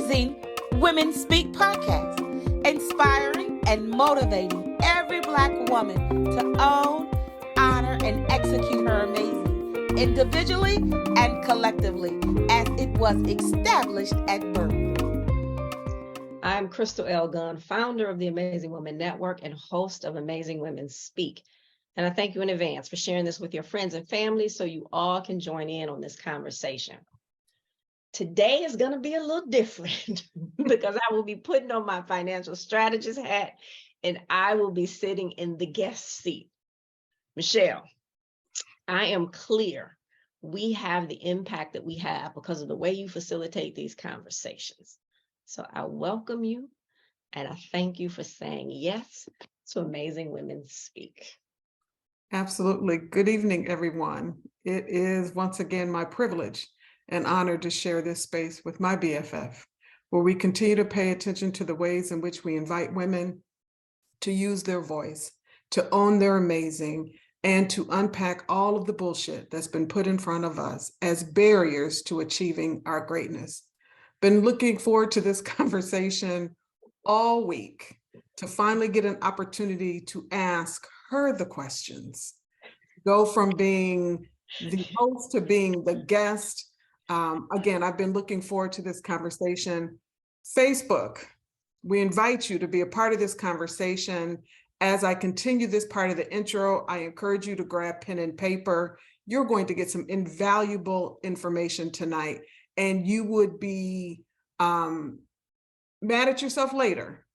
Amazing Women Speak podcast, inspiring and motivating every Black woman to own, honor, and execute her amazing, individually and collectively, as it was established at birth. I'm Crystal L. Gunn, founder of the Amazing Women Network and host of Amazing Women Speak. And I thank you in advance for sharing this with your friends and family so you all can join in on this conversation. Today is going to be a little different because I will be putting on my financial strategist hat and I will be sitting in the guest seat. Michele, I am clear we have the impact that we have because of the way you facilitate these conversations. So I welcome you and I thank you for saying yes to Amazing Women Speak. Absolutely. Good evening, everyone. It is once again my privilege and honor to share this space with my BFF, where we continue to pay attention to the ways in which we invite women to use their voice, to own their amazing, and to unpack all of the bullshit that's been put in front of us as barriers to achieving our greatness. Been looking forward to this conversation all week to finally get an opportunity to ask her the questions, go from being the host to being the guest. Again, I've been looking forward to this conversation. Facebook, we invite you to be a part of this conversation. As I continue this part of the intro, I encourage you to grab pen and paper. You're going to get some invaluable information tonight, and you would be mad at yourself later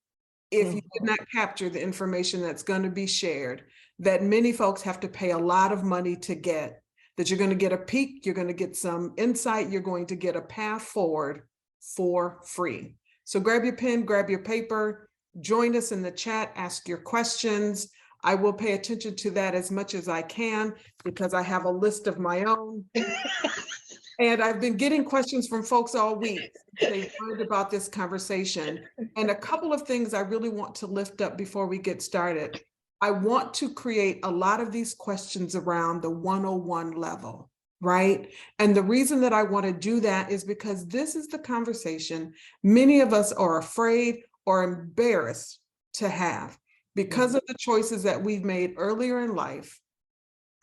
if you did not capture the information that's going to be shared, that many folks have to pay a lot of money to get, that you're going to get a peek, you're going to get some insight, you're going to get a path forward for free. So grab your pen, grab your paper, join us in the chat, ask your questions. I will pay attention to that as much as I can because I have a list of my own. And I've been getting questions from folks all week. They learned about this conversation. And a couple of things I really want to lift up before we get started. I want to create a lot of these questions around the 101 level, right? And the reason that I want to do that is because this is the conversation many of us are afraid or embarrassed to have because of the choices that we've made earlier in life.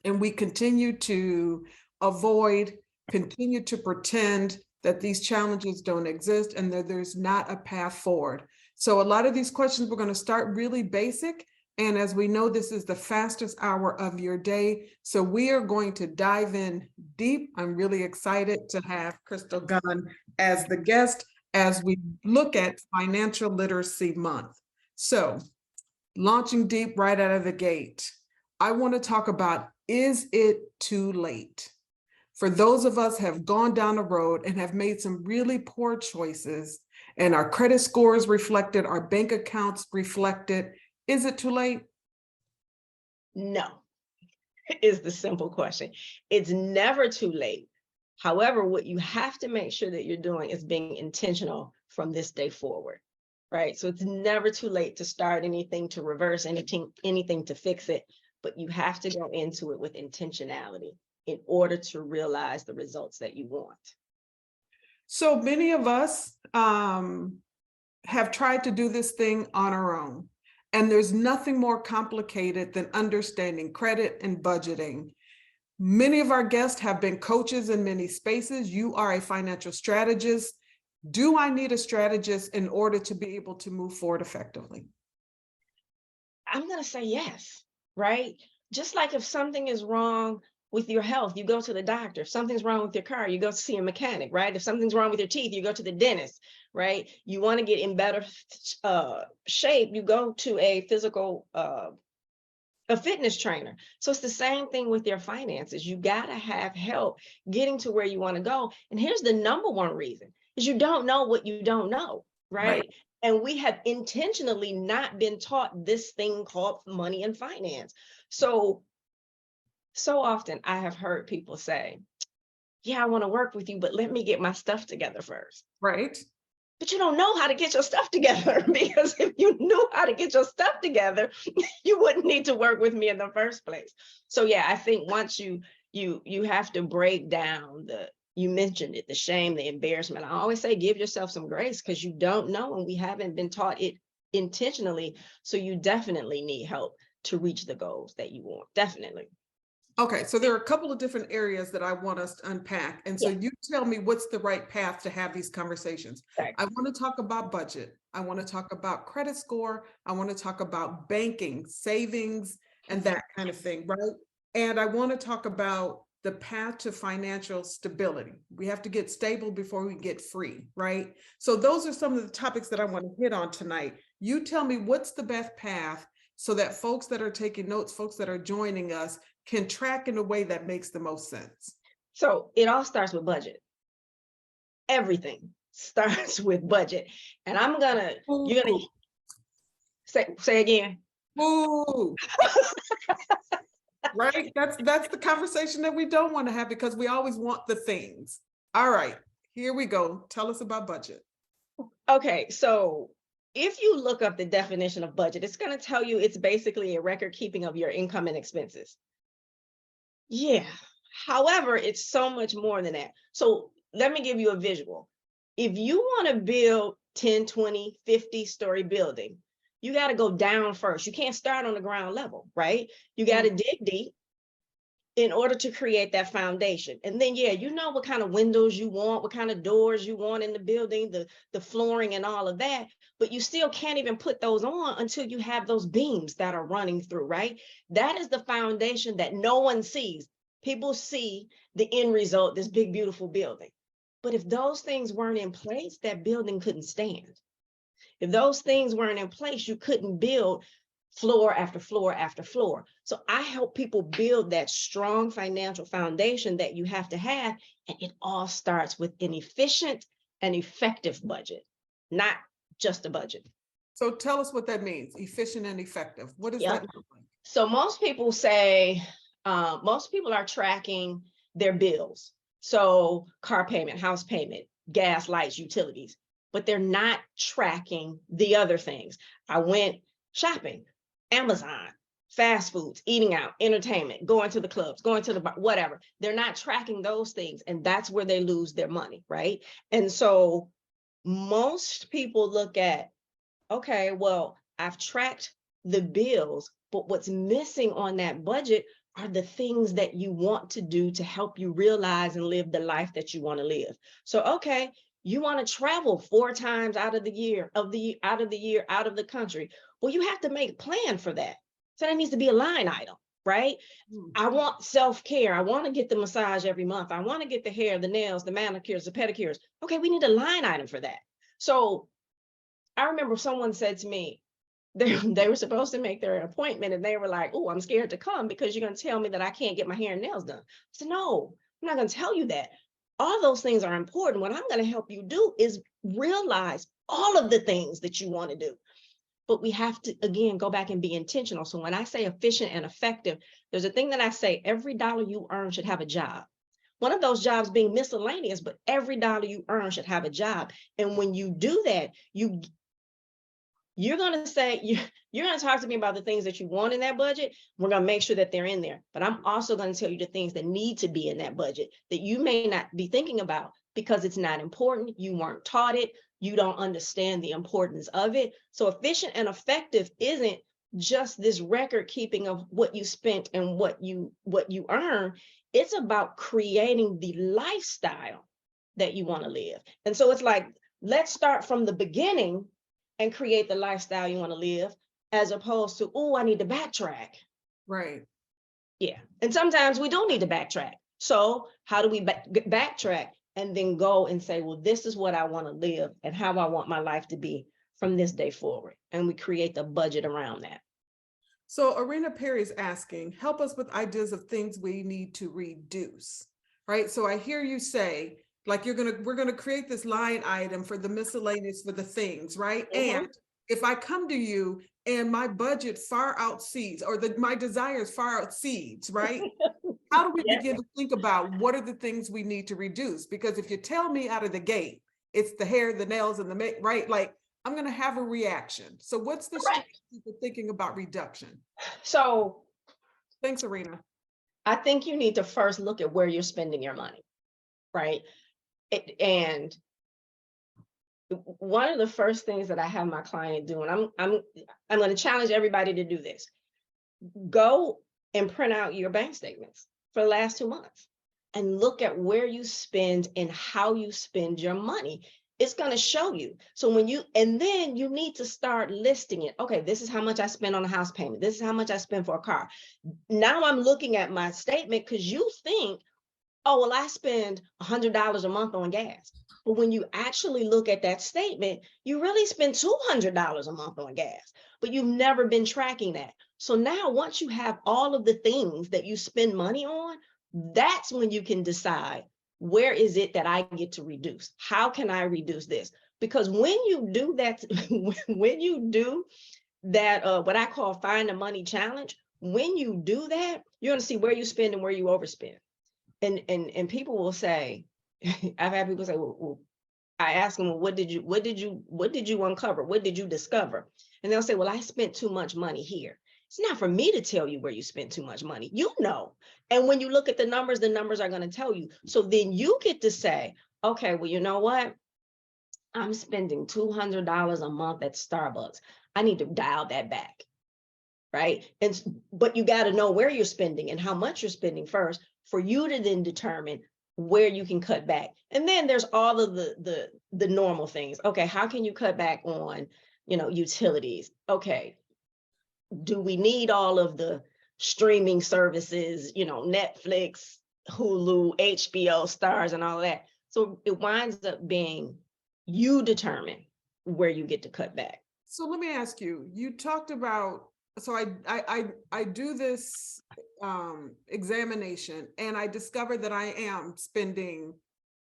And we continue to avoid, continue to pretend that these challenges don't exist and that there's not a path forward. So a lot of these questions, we're going to start really basic. And as we know, this is the fastest hour of your day. So we are going to dive in deep. I'm really excited to have Crystal Gunn as the guest as we look at Financial Literacy Month. So launching deep right out of the gate, I want to talk about, is it too late? For those of us have gone down the road and have made some really poor choices and our credit scores reflected, our bank accounts reflected, is it too late? No, is the simple question. It's never too late. However, what you have to make sure that you're doing is being intentional from this day forward, right? So it's never too late to start anything, to reverse anything to fix it, but you have to go into it with intentionality in order to realize the results that you want. So many of us have tried to do this thing on our own. And there's nothing more complicated than understanding credit and budgeting. Many of our guests have been coaches in many spaces. You are a financial strategist. Do I need a strategist in order to be able to move forward effectively? I'm going to say yes, right? Just like if something is wrong with your health, you go to the doctor. If something's wrong with your car, you go to see a mechanic, right? If something's wrong with your teeth, you go to the dentist, right? You want to get in better shape, you go to a fitness trainer. So it's the same thing with your finances. You got to have help getting to where you want to go. And here's the number one reason, is you don't know what you don't know, right? And we have intentionally not been taught this thing called money and finance. So often I have heard people say, yeah, I want to work with you, but let me get my stuff together first. Right. But you don't know how to get your stuff together, because if you knew how to get your stuff together, you wouldn't need to work with me in the first place. So yeah, I think once you have to break down You mentioned it, the shame, the embarrassment. I always say, give yourself some grace because you don't know, and we haven't been taught it intentionally. So you definitely need help to reach the goals that you want. Definitely. Okay, so there are a couple of different areas that I want us to unpack. And so Yeah. you tell me what's the right path to have these conversations. Okay. I want to talk about budget. I want to talk about credit score. I want to talk about banking, savings, and that kind of thing, right? And I want to talk about the path to financial stability. We have to get stable before we get free, right? So those are some of the topics that I want to hit on tonight. You tell me what's the best path so that folks that are taking notes, folks that are joining us, can track in a way that makes the most sense. So it all starts with budget. Everything starts with budget. And you're gonna say again. Ooh. Right? That's the conversation that we don't want to have because we always want the things. All right, here we go. Tell us about budget. Okay, so if you look up the definition of budget, it's going to tell you it's basically a record keeping of your income and expenses. Yeah. However, it's so much more than that. So let me give you a visual. If you want to build 10, 20, 50-story building, you got to go down first. You can't start on the ground level, right? You got to dig deep in order to create that foundation. And then, yeah, you know what kind of windows you want, what kind of doors you want in the building, the flooring and all of that, but you still can't even put those on until you have those beams that are running through, right? That is the foundation that no one sees. People see the end result, this big, beautiful building. But if those things weren't in place, that building couldn't stand. If those things weren't in place, you couldn't build floor after floor after floor. So I help people build that strong financial foundation that you have to have. And it all starts with an efficient and effective budget, not just a budget. So tell us what that means, efficient and effective. What does that look like? So most people say, most people are tracking their bills. So car payment, house payment, gas, lights, utilities, but they're not tracking the other things. I went shopping, Amazon, fast foods, eating out, entertainment, going to the clubs, going to the bar, whatever. They're not tracking those things. And that's where they lose their money, right? And so most people look at, okay, well, I've tracked the bills, but what's missing on that budget are the things that you want to do to help you realize and live the life that you want to live. So, okay, you want to travel 4 times out of the year, out of the country. Well, you have to make a plan for that. So that needs to be a line item, right? I want self-care. I want to get the massage every month. I want to get the hair, the nails, the manicures, the pedicures. Okay, we need a line item for that. So I remember someone said to me, they were supposed to make their appointment and they were like, oh, I'm scared to come because you're going to tell me that I can't get my hair and nails done. I said, no, I'm not going to tell you that. All those things are important. What I'm going to help you do is realize all of the things that you want to do. But we have to, again, go back and be intentional. So when I say efficient and effective, there's a thing that I say, every dollar you earn should have a job. One of those jobs being miscellaneous, but every dollar you earn should have a job. And when you do that, you're going to say, you're going to talk to me about the things that you want in that budget. We're going to make sure that they're in there. But I'm also going to tell you the things that need to be in that budget that you may not be thinking about because it's not important. You weren't taught it. You don't understand the importance of it. So efficient and effective isn't just this record keeping of what you spent and what you earn. It's about creating the lifestyle that you want to live. And so it's like, let's start from the beginning and create the lifestyle you want to live, as opposed to, oh, I need to backtrack. Right. Yeah. And sometimes we do need to backtrack. So how do we backtrack and then go and say, well, this is what I want to live and how I want my life to be from this day forward. And we create the budget around that. So Arena Perry is asking, help us with ideas of things we need to reduce, right? So I hear you say, like we're gonna create this line item for the miscellaneous, for the things, right? And if I come to you and my budget far outseeds, or my desires far outseeds, right? How do we begin to think about what are the things we need to reduce? Because if you tell me out of the gate, it's the hair, the nails, and the make, right? Like I'm gonna have a reaction. So what's the strategy for thinking about reduction? So thanks, Arena. I think you need to first look at where you're spending your money. right? And one of the first things that I have my client do, and I'm going to challenge everybody to do this. Go and print out your bank statements for the last 2 months and look at where you spend and how you spend your money. It's going to show you. So and then you need to start listing it. Okay, this is how much I spend on a house payment. This is how much I spend for a car. Now I'm looking at my statement because you think, oh, well, I spend $100 a month on gas. But when you actually look at that statement, you really spend $200 a month on gas, but you've never been tracking that. So now once you have all of the things that you spend money on, that's when you can decide, where is it that I get to reduce? How can I reduce this? Because when you do that, when you do that, what I call find the money challenge, when you do that, you're going to see where you spend and where you overspend. And people will say, I've had people say, well, I ask them, well, what did you uncover? What did you discover? And they'll say, well, I spent too much money here. It's not for me to tell you where you spent too much money. You know. And when you look at the numbers are going to tell you. So then you get to say, okay, well, you know what? I'm spending $200 a month at Starbucks. I need to dial that back. Right. But you got to know where you're spending and how much you're spending first for you to then determine where you can cut back. And then there's all of the normal things. Okay, how can you cut back on, utilities? Okay, do we need all of the streaming services, Netflix, Hulu, HBO, Stars, and all that? So it winds up being you determine where you get to cut back. So let me ask you, you talked about, so I do this examination and I discover that I am spending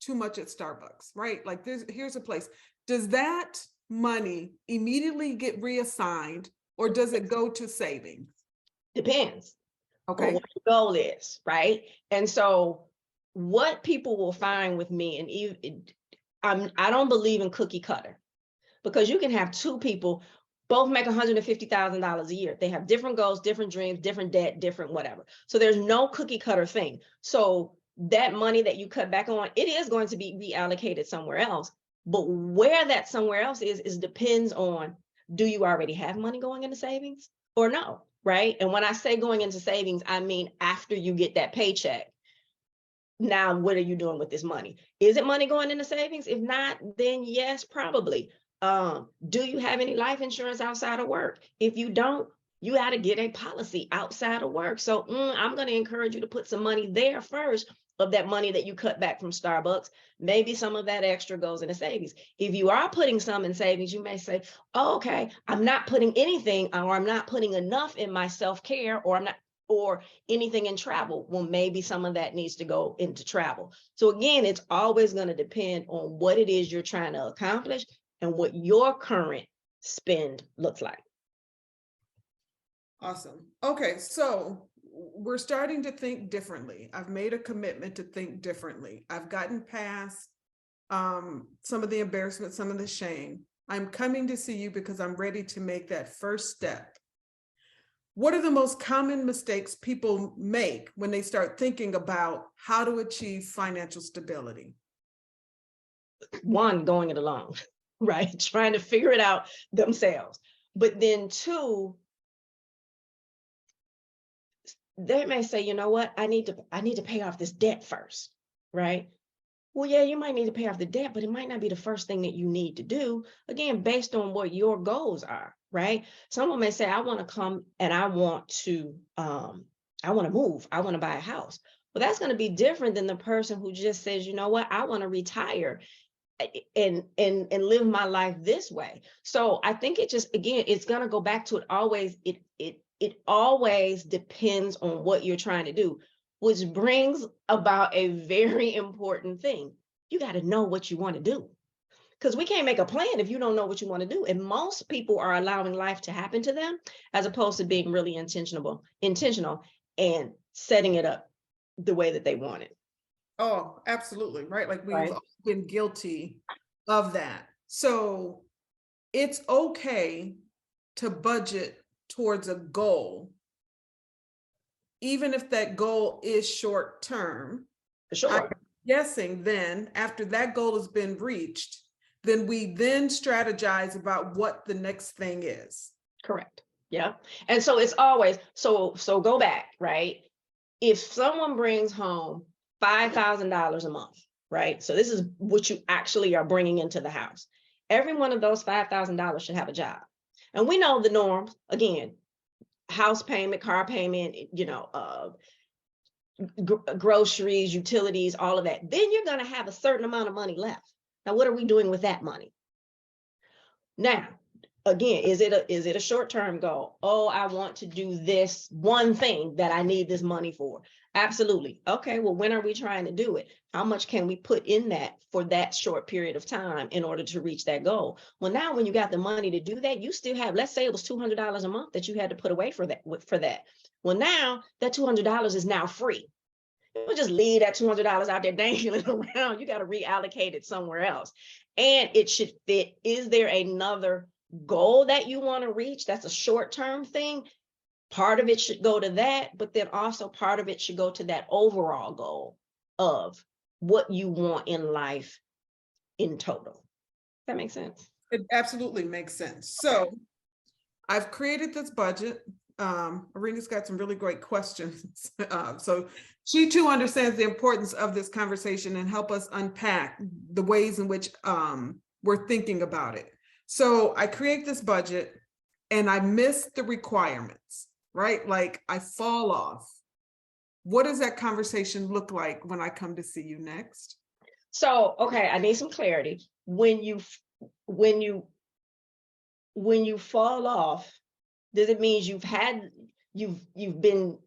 too much at Starbucks, right? Like here's a place. Does that money immediately get reassigned or does it go to savings? Depends. Okay. On what the goal is, right? And so what people will find with me, and I don't believe in cookie cutter, because you can have two people both make $150,000 a year. They have different goals, different dreams, different debt, different whatever. So there's no cookie cutter thing. So that money that you cut back on, it is going to be reallocated somewhere else. But where that somewhere else is depends on, do you already have money going into savings or no, right? And when I say going into savings, I mean after you get that paycheck. Now, what are you doing with this money? Is it money going into savings? If not, then yes, probably. Do you have any life insurance outside of work? If you don't, you got to get a policy outside of work. So I'm going to encourage you to put some money there first, of that money that you cut back from Starbucks. Maybe some of that extra goes into savings. If you are putting some in savings, you may say, oh, okay, I'm not putting anything, or I'm not putting enough in my self-care, or anything in travel. Well, maybe some of that needs to go into travel. So again, it's always going to depend on what it is you're trying to accomplish and what your current spend looks like. Awesome. Okay, so we're starting to think differently. I've made a commitment to think differently. I've gotten past some of the embarrassment, some of the shame. I'm coming to see you because I'm ready to make that first step. What are the most common mistakes people make when they start thinking about how to achieve financial stability? One, going it alone, right? Trying to figure it out themselves. But then two, they may say, you know what, I need to pay off this debt first, right? Well, yeah, you might need to pay off the debt, but it might not be the first thing that you need to do, again, based on what your goals are, right? Someone may say, I want to come and I want to move, I want to buy a house. Well, that's going to be different than the person who just says, you know what, I want to retire and live my life this way. So I think it just, again, it's going to go back to it always depends on what you're trying to do, which brings about a very important thing. You got to know what you want to do, because we can't make a plan if you don't know what you want to do. And most people are allowing life to happen to them as opposed to being really intentional and setting it up the way that they want it. Oh, absolutely. Right. Like we've Right. all been guilty of that. So it's okay to budget towards a goal, even if that goal is short term. For sure. guessing then, after that goal has been reached, then we then strategize about what the next thing is. Correct. Yeah. And so it's always, so go back, right? If someone brings home $5,000 a month, right? So this is what you actually are bringing into the house. Every one of those $5,000 should have a job. And we know the norms, again, house payment, car payment, groceries, utilities, all of that. Then you're going to have a certain amount of money left. Now, what are we doing with that money? Now, again, is it a short-term goal? Oh, I want to do this one thing that I need this money for. Absolutely. Okay, well, when are we trying to do it? How much can we put in that for that short period of time in order to reach that goal? Well, now when you got the money to do that, you still have, let's say it was $200 a month that you had to put away for that. Well, now that $200 is now free. You don't just leave that $200 out there dangling around. You got to reallocate it somewhere else. And it should fit. Is there another goal that you want to reach? That's a short-term thing. Part of it should go to that, but then also part of it should go to that overall goal of what you want in life in total. That makes sense? It absolutely makes sense. So I've created this budget. Arena's got some really great questions. So she too understands the importance of this conversation and help us unpack the ways in which we're thinking about it. So I create this budget and I miss the requirements, right? Like I fall off. What does that conversation look like when I come to see you next? So, okay, I need some clarity. When you fall off, does it mean you've been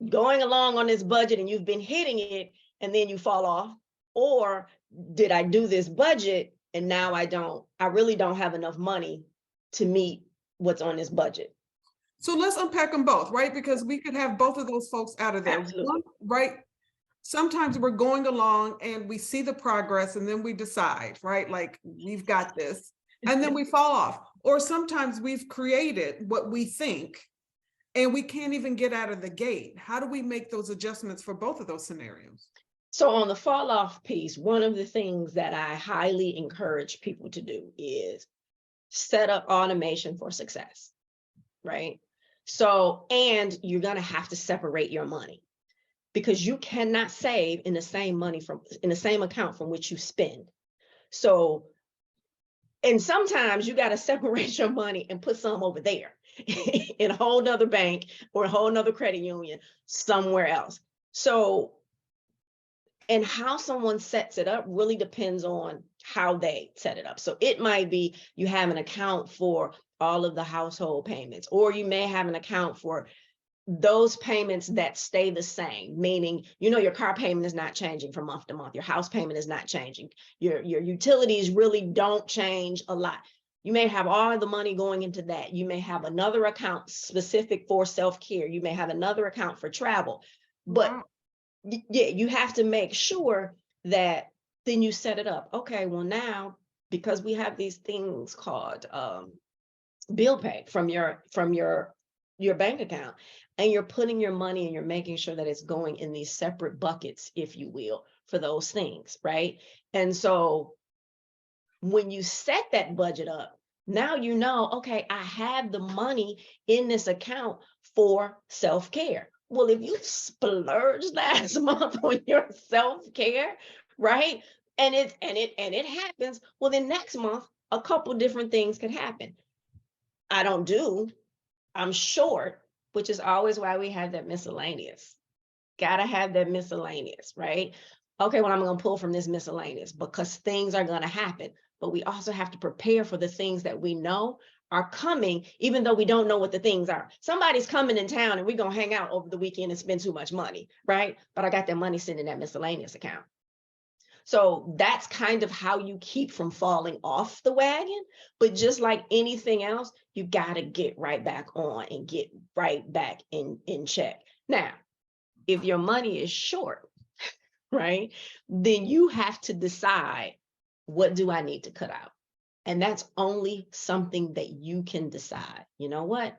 going along on this budget and you've been hitting it and then you fall off? Or did I do this budget and now I really don't have enough money to meet what's on this budget? So let's unpack them both, right? Because we could have both of those folks out of there. One, right? Sometimes we're going along and we see the progress and then we decide, right? Like we've got this, and then we fall off. Or sometimes we've created what we think and we can't even get out of the gate. How do we make those adjustments for both of those scenarios? So on the fall off piece, one of the things that I highly encourage people to do is set up automation for success, right? So, and you're going to have to separate your money because you cannot save in the same account from which you spend. So, and sometimes you got to separate your money and put some over there in a whole nother bank or a whole nother credit union somewhere else. So, and how someone sets it up really depends on how they set it up. So it might be you have an account for all of the household payments, or you may have an account for those payments that stay the same, meaning, your car payment is not changing from month to month. Your house payment is not changing. Your utilities really don't change a lot. You may have all the money going into that. You may have another account specific for self-care. You may have another account for travel, but yeah, you have to make sure that then you set it up. Okay, well now, because we have these things called bill pay from your bank account, and you're putting your money and you're making sure that it's going in these separate buckets, if you will, for those things, right? And so when you set that budget up, now okay, I have the money in this account for self-care. Well, if you splurged last month on your self-care, right? And it happens, well, then next month, a couple different things could happen. I'm short, which is always why we have that miscellaneous. Gotta have that miscellaneous, right? Okay, well, I'm gonna pull from this miscellaneous because things are gonna happen, but we also have to prepare for the things that we know are coming, even though we don't know what the things are. Somebody's coming in town and we're gonna hang out over the weekend and spend too much money, right? But I got that money sitting in that miscellaneous account. So that's kind of how you keep from falling off the wagon. But just like anything else, you got to get right back on and get right back in check. Now, if your money is short, right, then you have to decide, what do I need to cut out? And that's only something that you can decide. You know what?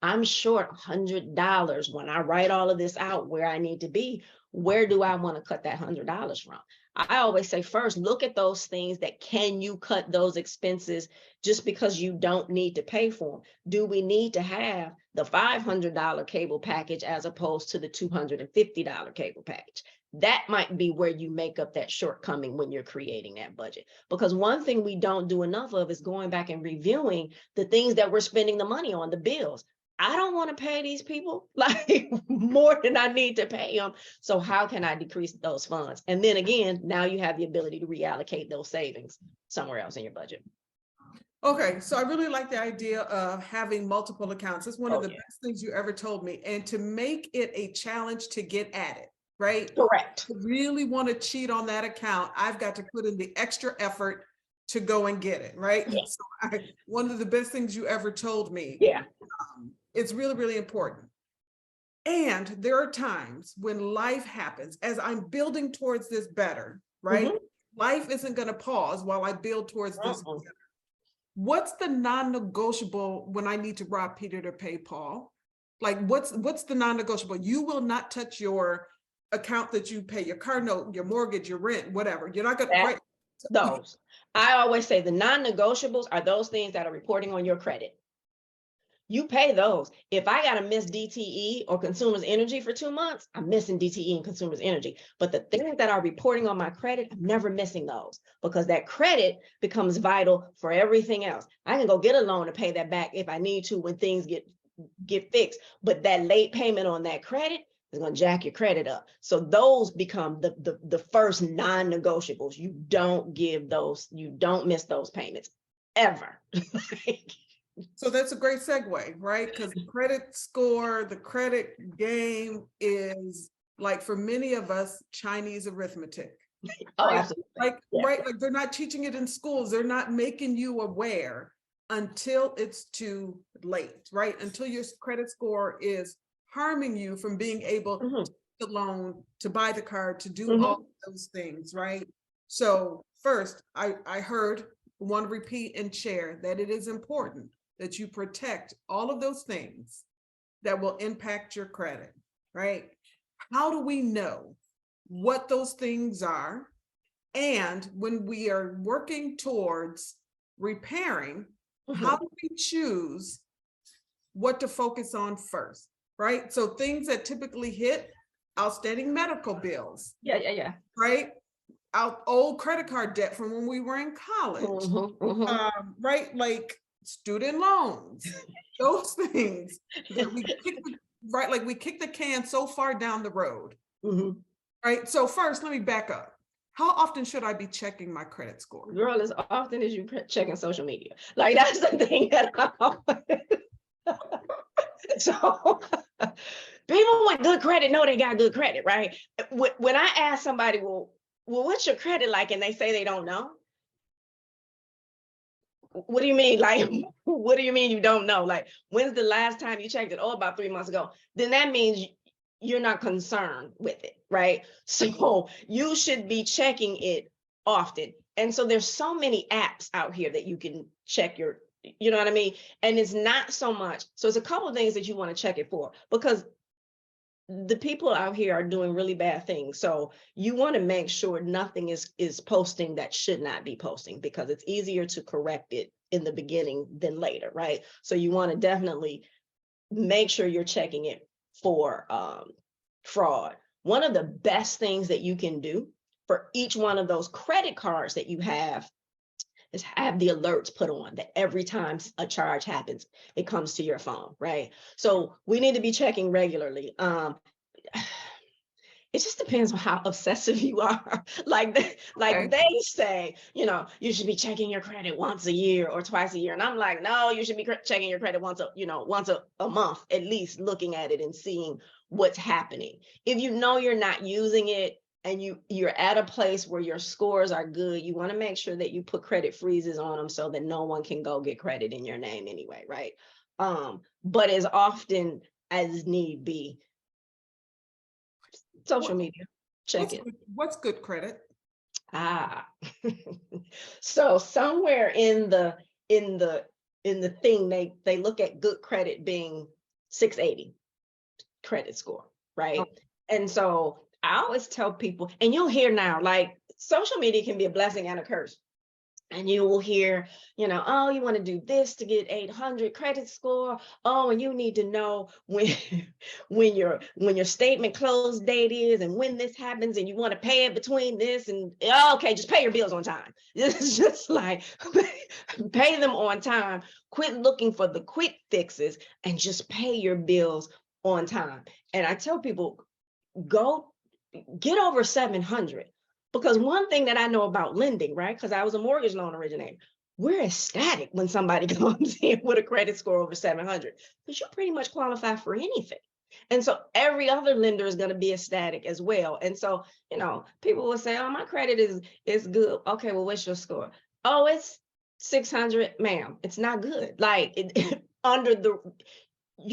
I'm short $100 when I write all of this out where I need to be. Where do I want to cut that $100 from? I always say first, look at those things that can you cut those expenses just because you don't need to pay for them. Do we need to have the $500 cable package as opposed to the $250 cable package? That might be where you make up that shortcoming when you're creating that budget. Because one thing we don't do enough of is going back and reviewing the things that we're spending the money on, the bills. I don't want to pay these people like more than I need to pay them. So how can I decrease those funds? And then again, now you have the ability to reallocate those savings somewhere else in your budget. Okay, so I really like the idea of having multiple accounts. It's one of the best things you ever told me. And to make it a challenge to get at it, right? Correct. To really want to cheat on that account, I've got to put in the extra effort to go and get it, right? Yeah. So one of the best things you ever told me. Yeah. It's really, really important. And there are times when life happens as I'm building towards this better, right? Mm-hmm. Life isn't going to pause while I build towards this better. What's the non-negotiable when I need to rob Peter to pay Paul? Like what's the non-negotiable? You will not touch your account that you pay, your car note, your mortgage, your rent, whatever. You're not going to write those. I always say the non-negotiables are those things that are reporting on your credit. You pay those. If I got to miss DTE or Consumers Energy for 2 months, I'm missing DTE and Consumers Energy. But the things that are reporting on my credit, I'm never missing those because that credit becomes vital for everything else. I can go get a loan to pay that back if I need to when things get fixed. But that late payment on that credit is going to jack your credit up. So those become the first non-negotiables. You don't give those, you don't miss those payments ever. So that's a great segue, right? Because the credit score, the credit game is like for many of us, Chinese arithmetic. Oh, right? absolutely. Like, right, like they're not teaching it in schools. They're not making you aware until it's too late, right? Until your credit score is harming you from being able to take the loan, to buy the car, to do all of those things, right? So first, I want to repeat and share that it is important that you protect all of those things that will impact your credit, right? How do we know what those things are? And when we are working towards repairing, how do we choose what to focus on first, right? So things that typically hit outstanding medical bills. Yeah. Right? Our old credit card debt from when we were in college, right? Like student loans, those things that we kick, right? Like we kick the can so far down the road, right? So first, let me back up. How often should I be checking my credit score? Girl, as often as you checking social media. Like that's the thing that I always... So people with good credit know they got good credit, right? When I ask somebody, well, what's your credit like? And they say they don't know. What do you mean? Like, what do you mean you don't know? Like, when's the last time you checked it? Oh, about 3 months ago. Then that means you're not concerned with it, right? So you should be checking it often. And so there's so many apps out here that you can check your, you know what I mean? And it's not so much. So it's a couple of things that you want to check it for because the people out here are doing really bad things. So you want to make sure nothing is posting that should not be posting because it's easier to correct it in the beginning than later, right? So you want to definitely make sure you're checking it for fraud. One of the best things that you can do for each one of those credit cards that you have is have the alerts put on that every time a charge happens, it comes to your phone, right? So we need to be checking regularly. It just depends on how obsessive you are. Like they say, you know, you should be checking your credit once a year or twice a year. And I'm like, no, you should be checking your credit once a month, at least looking at it and seeing what's happening. If you know you're not using it, and you're at a place where your scores are good, you want to make sure that you put credit freezes on them so that no one can go get credit in your name anyway, right? But as often as need be, social media, check it. What's good credit? So somewhere in the thing, they look at good credit being 680 credit score, right? Okay. And so I always tell people, and you'll hear now, like social media can be a blessing and a curse. And you will hear, oh, you want to do this to get 800 credit score. Oh, and you need to know when when your statement close date is and when this happens, and you want to pay it between this and okay, just pay your bills on time. It's just like pay them on time. Quit looking for the quick fixes and just pay your bills on time. And I tell people, go get over 700. Because one thing that I know about lending, right? Because I was a mortgage loan originator, we're ecstatic when somebody comes in with a credit score over 700, because you pretty much qualify for anything. And so every other lender is going to be ecstatic as well. And so, people will say, oh, my credit is good. Okay, well, what's your score? Oh, it's 600, ma'am. It's not good. Like you're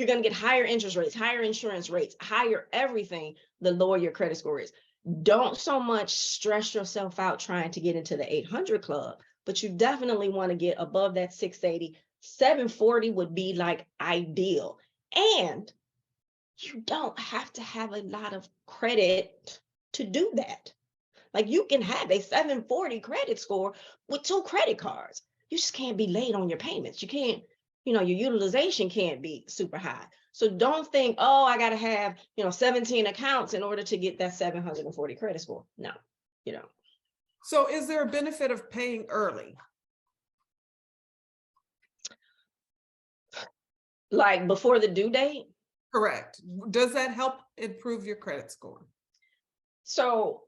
going to get higher interest rates, higher insurance rates, higher everything, the lower your credit score is. Don't so much stress yourself out trying to get into the 800 club, but you definitely want to get above that 680. 740 would be like ideal. And you don't have to have a lot of credit to do that. Like you can have a 740 credit score with 2 credit cards. You just can't be late on your payments. You can't, your utilization can't be super high. So don't think, oh, I got to have, 17 accounts in order to get that 740 credit score. No, So is there a benefit of paying early? Like before the due date? Correct. Does that help improve your credit score? So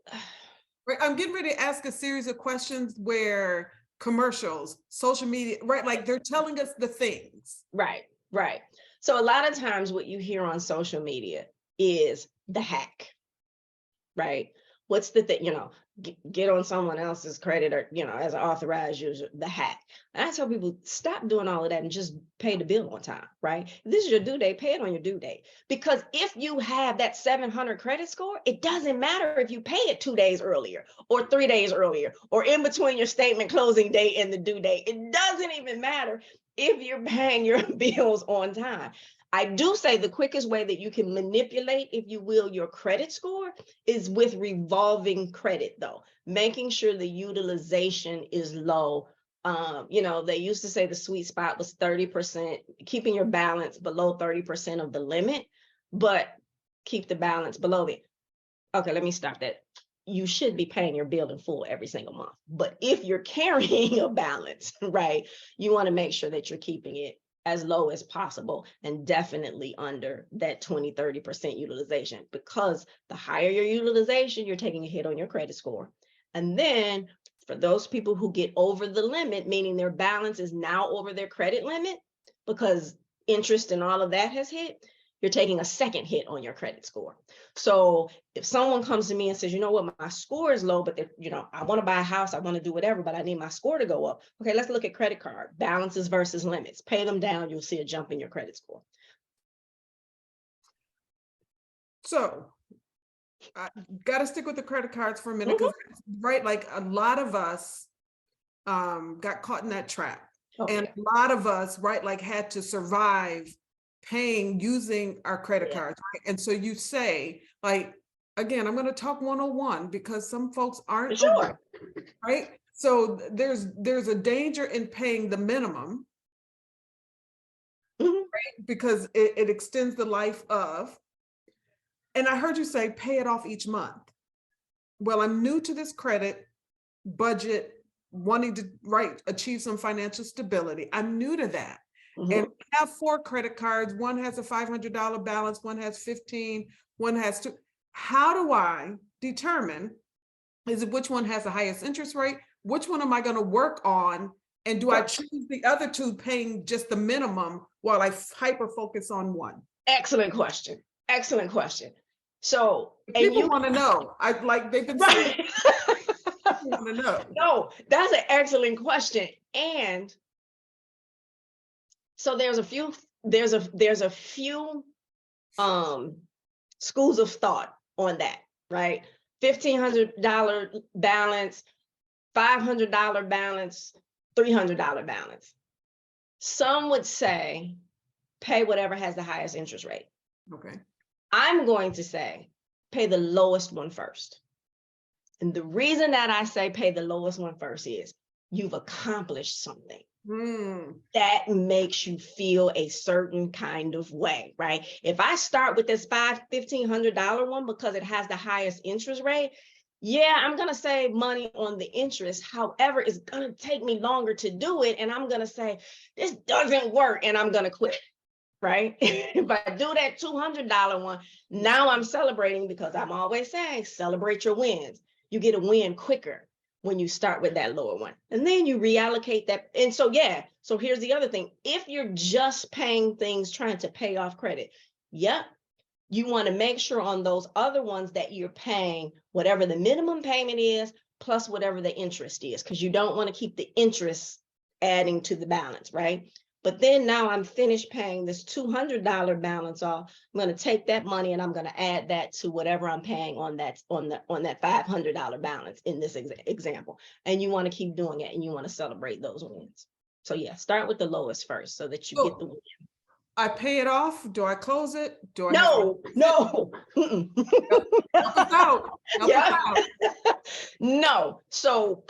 right, I'm getting ready to ask a series of questions where commercials, social media, right? Like they're telling us the things. Right. So a lot of times what you hear on social media is the hack, right? What's the thing, get on someone else's credit or, as an authorized user, the hack. And I tell people, stop doing all of that and just pay the bill on time, right? If this is your due date, pay it on your due date. Because if you have that 700 credit score, it doesn't matter if you pay it 2 days earlier or 3 days earlier or in between your statement closing date and the due date. It doesn't even matter if you're paying your bills on time. I do say the quickest way that you can manipulate, if you will, your credit score is with revolving credit, though, making sure the utilization is low. They used to say the sweet spot was 30%, keeping your balance below 30% of the limit, but keep the balance below it. Okay, let me stop that. You should be paying your bill in full every single month. But if you're carrying a balance, right, you want to make sure that you're keeping it as low as possible and definitely under that 20-30% utilization, because the higher your utilization, you're taking a hit on your credit score. And then for those people who get over the limit, meaning their balance is now over their credit limit because interest and all of that has hit, you're taking a second hit on your credit score. So if someone comes to me and says, you know what, my score is low, but I want to buy a house, I want to do whatever, but I need my score to go up. Okay, let's look at credit card balances versus limits. Pay them down, you'll see a jump in your credit score. So I got to stick with the credit cards for a minute, because right, like a lot of us got caught in that trap. And a lot of us, right, like had to survive paying using our credit cards, right? And so you say, like, again, I'm going to talk 101 because some folks aren't sure, right? So there's a danger in paying the minimum, right? Because it extends the life of. And I heard you say pay it off each month. Well, I'm new to this credit budget, wanting to achieve some financial stability. I'm new to that. And I have 4 credit cards. One has a $500 balance, one has 15, one has 2. How do I determine which one has the highest interest rate? Which one am I going to work on? And do I choose the other 2 paying just the minimum while I hyper focus on one? Excellent question. So people want to know. They've been saying want to know. No, that's an excellent question. And so there's a few schools of thought on that, right? $1,500 balance, $500 balance, $300 balance. Some would say pay whatever has the highest interest rate. Okay. I'm going to say, pay the lowest one first. And the reason that I say pay the lowest one first is you've accomplished something. That makes you feel a certain kind of way, right? If I start with this $1,500 one because it has the highest interest rate, yeah, I'm going to save money on the interest. However, it's going to take me longer to do it. And I'm going to say, this doesn't work, and I'm going to quit, right? If I do that $200 one, now I'm celebrating, because I'm always saying, celebrate your wins. You get a win quicker when you start with that lower one, and then you reallocate that. And so, yeah, so here's the other thing. If you're just paying things, trying to pay off credit, yep, you want to make sure on those other ones that you're paying whatever the minimum payment is, plus whatever the interest is, because you don't want to keep the interest adding to the balance, right? But then now I'm finished paying this $200 balance off. I'm going to take that money and I'm going to add that to whatever I'm paying on that $500 balance in this example. And you want to keep doing it, and you want to celebrate those wins. So yeah, start with the lowest first so that you get the win. I pay it off. Do I close it? Do I No. Help us out. Help us out. No. So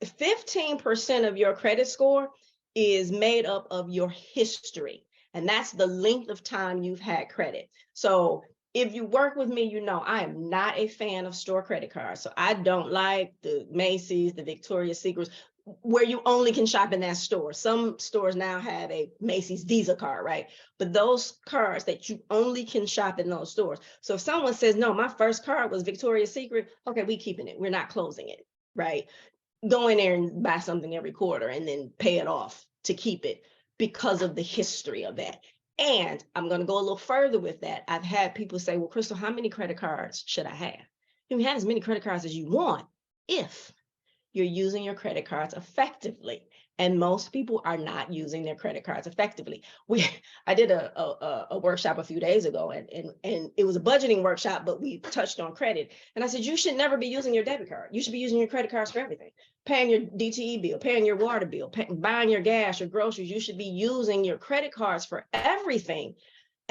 15% of your credit score is made up of your history, and that's the length of time you've had credit. So if you work with me, you know I am not a fan of store credit cards. So I don't like the Macy's, the Victoria's Secrets, where you only can shop in that store. Some stores now have a Macy's Visa card, right? But those cards that you only can shop in those stores. So if someone says, no, my first card was Victoria's Secret, okay, we keeping it. We're not closing it, right? Go in there and buy something every quarter and then pay it off to keep it, because of the history of that. And I'm going to go a little further with that. I've had people say, well, Crystal, how many credit cards should I have? You can have as many credit cards as you want if you're using your credit cards effectively. And most people are not using their credit cards effectively. I did a workshop a few days ago, and it was a budgeting workshop, but we touched on credit. And I said, you should never be using your debit card. You should be using your credit cards for everything. Paying your DTE bill, paying your water bill, buying your gas, your groceries. You should be using your credit cards for everything.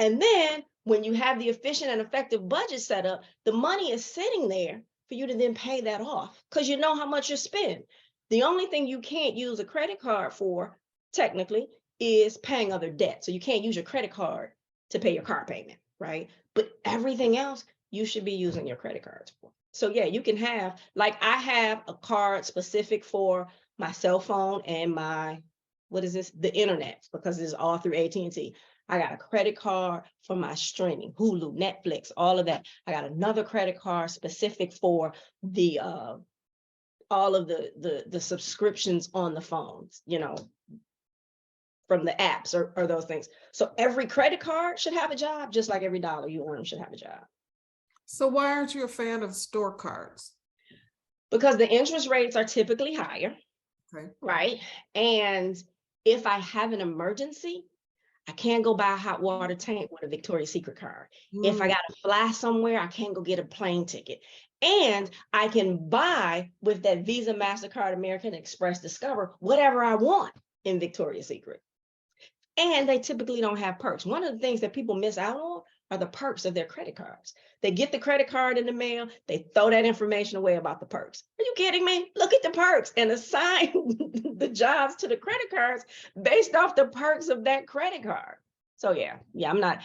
And then when you have the efficient and effective budget set up, the money is sitting there for you to then pay that off, because you know how much you spend. The only thing you can't use a credit card for, technically, is paying other debt. So you can't use your credit card to pay your car payment, right? But everything else, you should be using your credit cards for. So yeah, you can have, like I have a card specific for my cell phone and my, the internet, because it's all through AT&T. I got a credit card for my streaming, Hulu, Netflix, all of that. I got another credit card specific for the all of the subscriptions on the phones, you know, from the apps or those things. So every credit card should have a job, just like every dollar you earn should have a job. So why aren't you a fan of store cards? Because the interest rates are typically higher, okay, right? And if I have an emergency, I can't go buy a hot water tank with a Victoria's Secret card. If I got to fly somewhere, I can't go get a plane ticket. And I can buy with that Visa, MasterCard, American Express, Discover, whatever I want in Victoria's Secret. And they typically don't have perks. One of the things that people miss out on are the perks of their credit cards. They get the credit card in the mail, they throw that information away about the perks. Are you kidding me? Look at the perks and assign the jobs to the credit cards based off the perks of that credit card. So yeah, I'm not.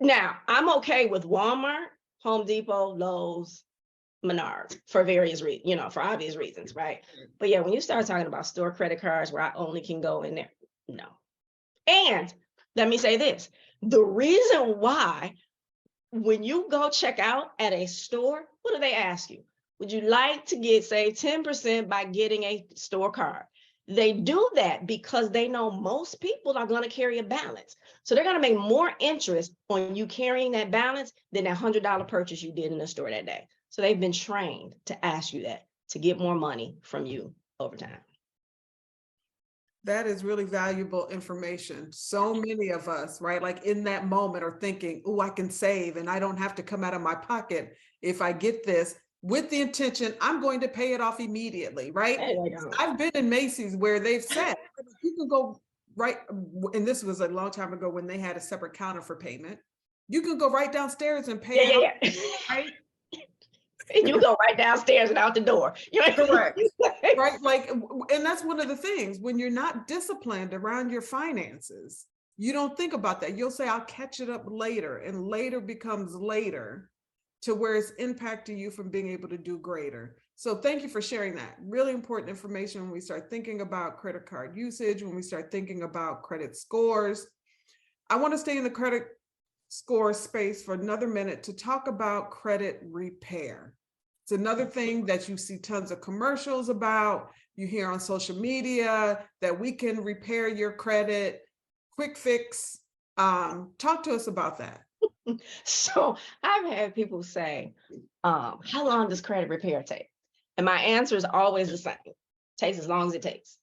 Now, I'm okay with Walmart, Home Depot, Lowe's, Menards for various reasons, you know, for obvious reasons, right? But yeah, when you start talking about store credit cards where I only can go in there, no. And let me say this, the reason why when you go check out at a store, what do they ask you? Would you like to get, say, 10% by getting a store card? They do that because they know most people are going to carry a balance. So they're going to make more interest on you carrying that balance than that $100 purchase you did in the store that day. So they've been trained to ask you that, to get more money from you over time. That is really valuable information. So many of us, right, like in that moment are thinking, oh, I can save and I don't have to come out of my pocket if I get this, with the intention, I'm going to pay it off immediately, right? I've been in Macy's where they've said, you can go right, and this was a long time ago when they had a separate counter for payment. You can go right downstairs and pay it Yeah. right? And you go right downstairs and out the door. Correct. Right. Like, and that's one of the things when you're not disciplined around your finances, you don't think about that. You'll say, I'll catch it up later, and later becomes later to where it's impacting you from being able to do greater. So thank you for sharing that. Really important information when we start thinking about credit card usage, when we start thinking about credit scores. I want to stay in the credit score space for another minute to talk about credit repair. It's another thing that you see tons of commercials about, you hear on social media that we can repair your credit, quick fix. Talk to us about that. So I've had people say, how long does credit repair take? And my answer is always the same. It takes as long as it takes.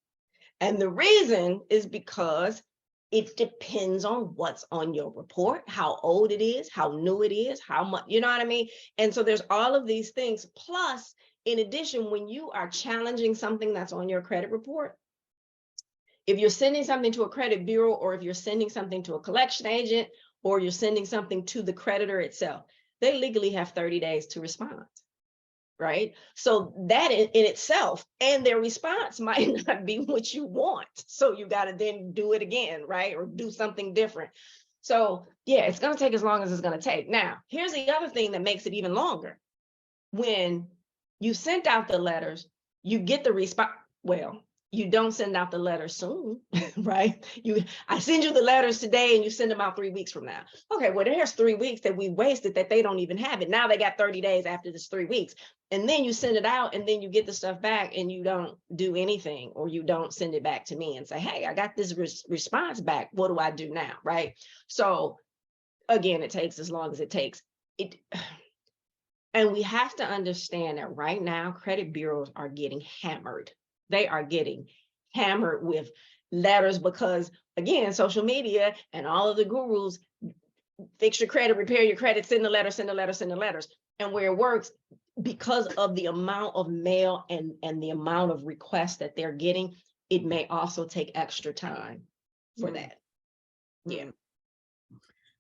And the reason is because it depends on what's on your report, how old it is, how new it is, how much, you know what I mean? And so there's all of these things. Plus, in addition, when you are challenging something that's on your credit report, if you're sending something to a credit bureau, or if you're sending something to a collection agent, or you're sending something to the creditor itself, they legally have 30 days to respond. Right? So that in itself, and their response might not be what you want. So you got to then do it again, right? Or do something different. So yeah, it's going to take as long as it's going to take. Now, here's the other thing that makes it even longer. When you sent out the letters, you get the response. Well, you don't send out the letters soon, right? I send you the letters today and you send them out 3 weeks from now. Okay, well, there's 3 weeks that we wasted that they don't even have it. Now they got 30 days after this 3 weeks. And then you send it out and then you get the stuff back and you don't do anything, or you don't send it back to me and say, hey, I got this response back. What do I do now, right? So again, it takes as long as it takes. And we have to understand that right now, credit bureaus are getting hammered. They are getting hammered with letters because, again, social media and all of the gurus, fix your credit, repair your credit, send the letter, send the letter, send the letters. And where it works, because of the amount of mail and the amount of requests that they're getting, it may also take extra time for that. Yeah.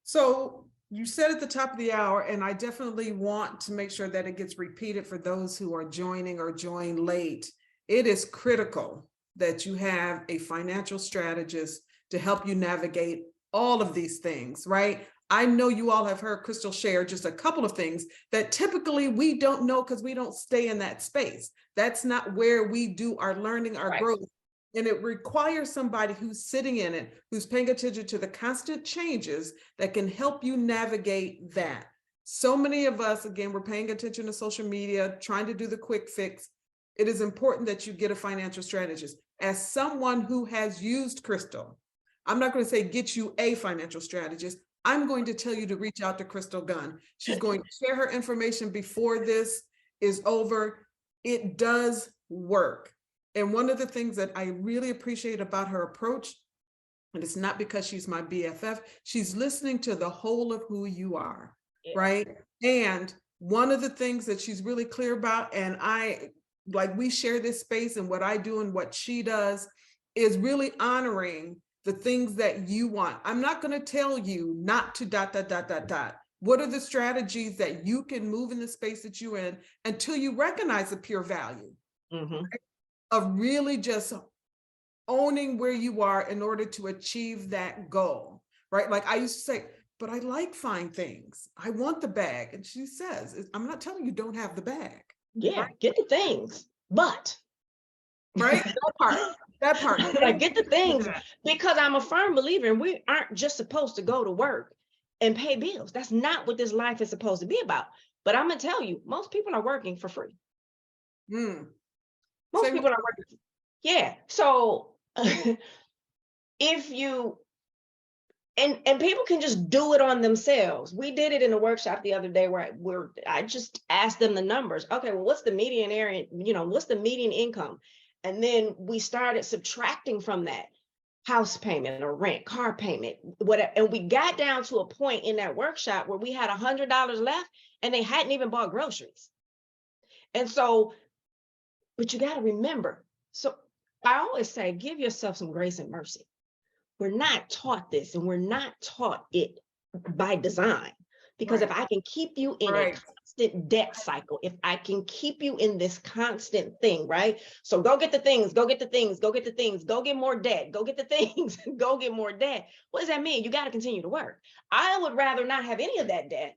So you said at the top of the hour, and I definitely want to make sure that it gets repeated for those who are joining or join late. It is critical that you have a financial strategist to help you navigate all of these things, right? I know you all have heard Crystal share just a couple of things that typically we don't know because we don't stay in that space. That's not where we do our learning, our growth. And it requires somebody who's sitting in it, who's paying attention to the constant changes that can help you navigate that. So many of us, again, we're paying attention to social media, trying to do the quick fix. It is important that you get a financial strategist. As someone who has used Crystal, I'm not going to say get you a financial strategist. I'm going to tell you to reach out to Crystal Gunn. She's going to share her information before this is over. It does work. And one of the things that I really appreciate about her approach, and it's not because she's my BFF, she's listening to the whole of who you are, right? And one of the things that she's really clear about, and we share this space, and what I do and what she does is really honoring the things that you want. I'm not going to tell you not to ... What are the strategies that you can move in the space that you're in until you recognize the pure value of really just owning where you are in order to achieve that goal, right? Like I used to say, but I like fine things. I want the bag. And she says, I'm not telling you don't have the bag. Yeah, right? Get the things, but. Right? That part. Like get the things, because I'm a firm believer and we aren't just supposed to go to work and pay bills. That's not what this life is supposed to be about. But I'm going to tell you, most people are working for free. Most people are working. Yeah. So if you, and people can just do it on themselves. We did it in a workshop the other day where I just asked them the numbers. Okay, well, what's the median area? What's the median income? And then we started subtracting from that house payment or rent, car payment, whatever. And we got down to a point in that workshop where we had $100 left and they hadn't even bought groceries. And so, but you got to remember, so I always say, give yourself some grace and mercy. we're not taught this, and we're not taught it by design. Because if I can keep you in a constant debt cycle, if I can keep you in this constant thing, right? So go get the things, go get the things, go get the things, go get more debt, go get the things, go get more debt. What does that mean? You got to continue to work. I would rather not have any of that debt.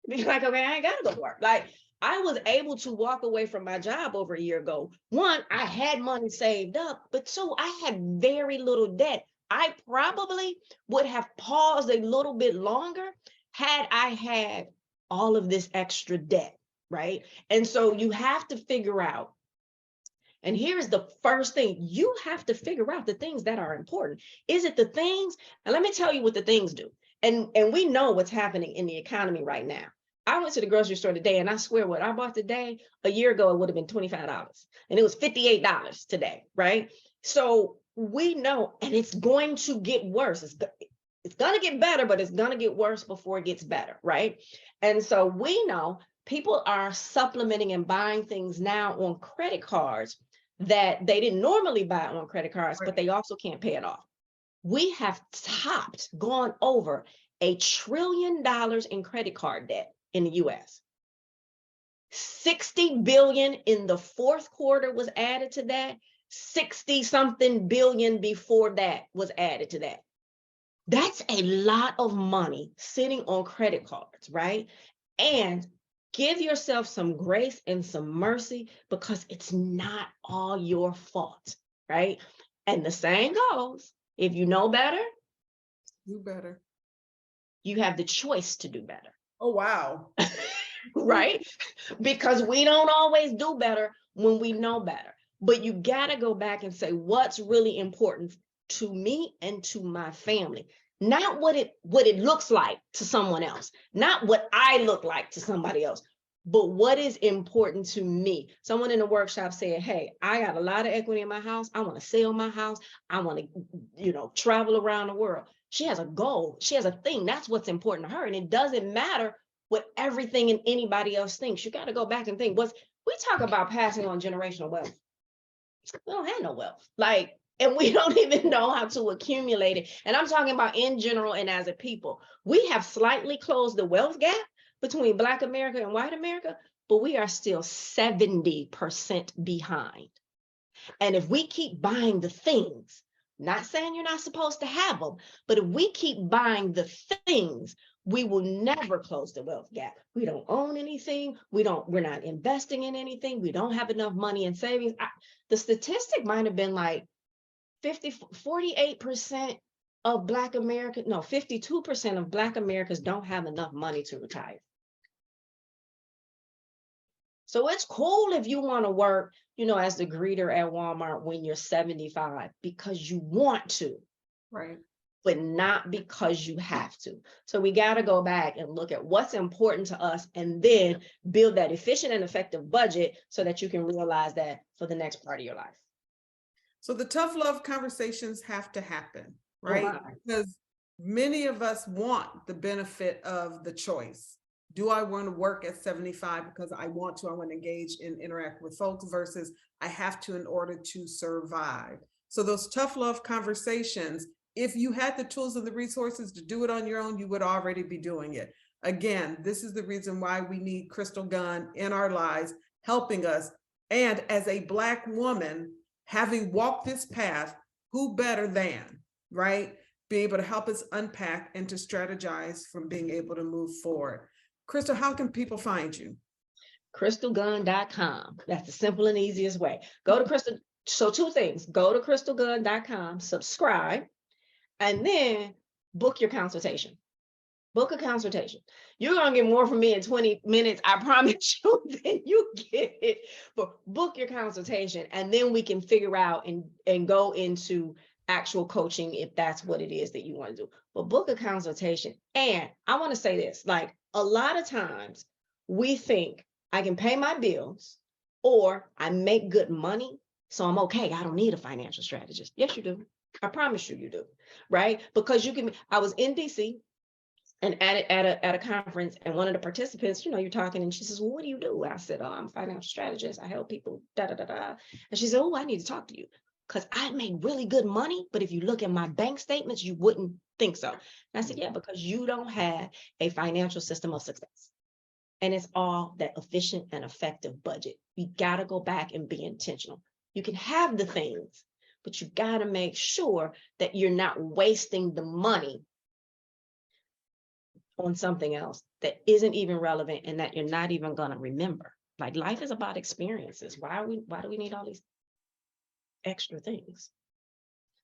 Be like, okay, I ain't got to go to work. Like, I was able to walk away from my job over a year ago. One, I had money saved up, but two, I had very little debt. I probably would have paused a little bit longer had I had all of this extra debt, right? And so you have to figure out, and here's the first thing, you have to figure out the things that are important. Is it the things? And let me tell you what the things do. And we know what's happening in the economy right now. I went to the grocery store today, and I swear what I bought today, a year ago, it would have been $25. And it was $58 today, right? So we know, and it's going to get worse. It's going to get better, but it's going to get worse before it gets better, right? And so we know people are supplementing and buying things now on credit cards that they didn't normally buy on credit cards, but they also can't pay it off. We have gone over $1 trillion in credit card debt in the US. 60 billion in the fourth quarter was added to that. 60 something billion before that was added to that. That's a lot of money sitting on credit cards, right? And give yourself some grace and some mercy, because it's not all your fault, right? And the saying goes, if you know better, do better. You have the choice to do better. Oh, wow. Right? Because we don't always do better when we know better. But you got to go back and say, what's really important to me and to my family? Not what it looks like to someone else, not what I look like to somebody else, but what is important to me. Someone in the workshop said, hey, I got a lot of equity in my house. I want to sell my house. I want to, travel around the world. She has a goal. She has a thing. That's what's important to her. And it doesn't matter what everything and anybody else thinks. You got to go back and think, we talk about passing on generational wealth. We don't have no wealth. And we don't even know how to accumulate it. And I'm talking about in general and as a people. We have slightly closed the wealth gap between Black America and white America, but we are still 70% behind. And if we keep buying the things, not saying you're not supposed to have them, but if we keep buying the things, we will never close the wealth gap. We don't own anything. We're not investing in anything. We don't have enough money in savings. The statistic might have been like 48% of Black America, no, 52% of Black Americans don't have enough money to retire. So it's cool if you want to work, as the greeter at Walmart when you're 75, because you want to. Right. But not because you have to. So we got to go back and look at what's important to us, and then build that efficient and effective budget so that you can realize that for the next part of your life. So the tough love conversations have to happen, right? Because many of us want the benefit of the choice. Do I want to work at 75 because I want to engage and interact with folks, versus I have to in order to survive? So those tough love conversations, if you had the tools and the resources to do it on your own, you would already be doing it. Again, this is the reason why we need Crystal Gunn in our lives, helping us. And as a Black woman, having walked this path, who better than, right? Be able to help us unpack and to strategize from being able to move forward. Crystal, how can people find you? crystalgunn.com. That's the simple and easiest way. Go to Crystal. So two things, go to crystalgunn.com, subscribe, and then book your consultation. Book a consultation. You're going to get more from me in 20 minutes, I promise you, than you get it. But book your consultation, and then we can figure out and go into actual coaching if that's what it is that you want to do. But book a consultation. And I want to say this, a lot of times we think I can pay my bills or I make good money, so I'm okay. I don't need a financial strategist. Yes, you do. I promise you, you do. Right? Because I was in DC and at a conference, and one of the participants, you're talking, and she says, well, what do you do? I said, oh, I'm a financial strategist. I help people, da, da, da, da. And she said, oh, I need to talk to you. because I make really good money, but if you look at my bank statements, you wouldn't think so. And I said, yeah, because you don't have a financial system of success. And it's all that efficient and effective budget. You got to go back and be intentional. You can have the things, but you got to make sure that you're not wasting the money on something else that isn't even relevant and that you're not even going to remember. Like, life is about experiences. Why do we need all these extra things?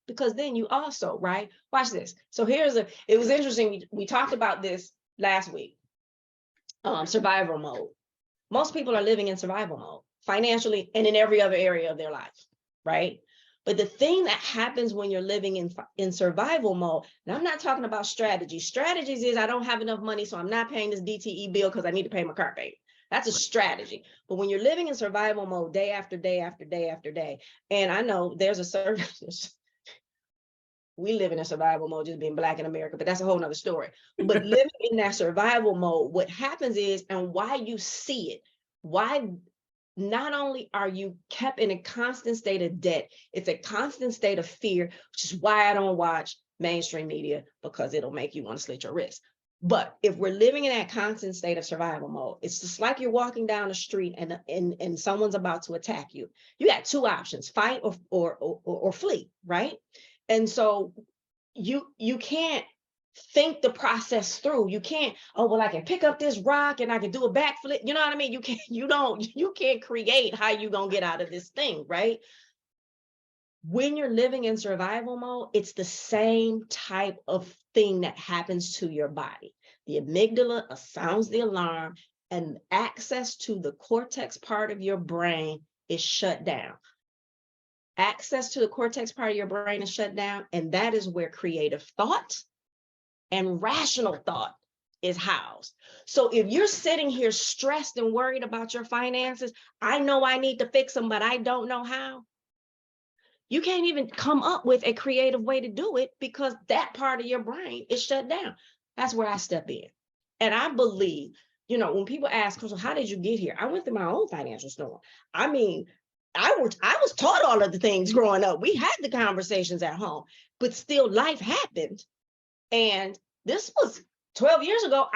Because then you also, right? Watch this. So it was interesting. We talked about this last week. Survival mode. Most people are living in survival mode, financially and in every other area of their life, right? But the thing that happens when you're living in survival mode, and I'm not talking about strategies. Strategies is I don't have enough money, so I'm not paying this DTE bill because I need to pay my car payment. That's a strategy. But when you're living in survival mode day after day after day after day, and I know there's a certain, we live in a survival mode just being Black in America, but that's a whole nother story. But living in that survival mode, what happens is, and why you see it, why not only are you kept in a constant state of debt, it's a constant state of fear, which is why I don't watch mainstream media, because it'll make you want to slit your wrist. But if we're living in that constant state of survival mode, it's just like you're walking down the street and someone's about to attack you. You got two options: fight or flee, right? And so you can't think the process through. You can't, oh, well, I can pick up this rock and I can do a backflip. You know what I mean? You can't create how you gonna get out of this thing, right? When you're living in survival mode, it's the same type of thing that happens to your body. The amygdala sounds the alarm, and access to the cortex part of your brain is shut down. Access to the cortex part of your brain is shut down, and that is where creative thought and rational thought is housed. So if you're sitting here stressed and worried about your finances, I know I need to fix them, but I don't know how. You can't even come up with a creative way to do it because that part of your brain is shut down. That's where I step in. And I believe, when people ask, so how did you get here? I went through my own financial storm. I mean, I was taught all of the things growing up. We had the conversations at home, but still life happened. And this was 12 years ago.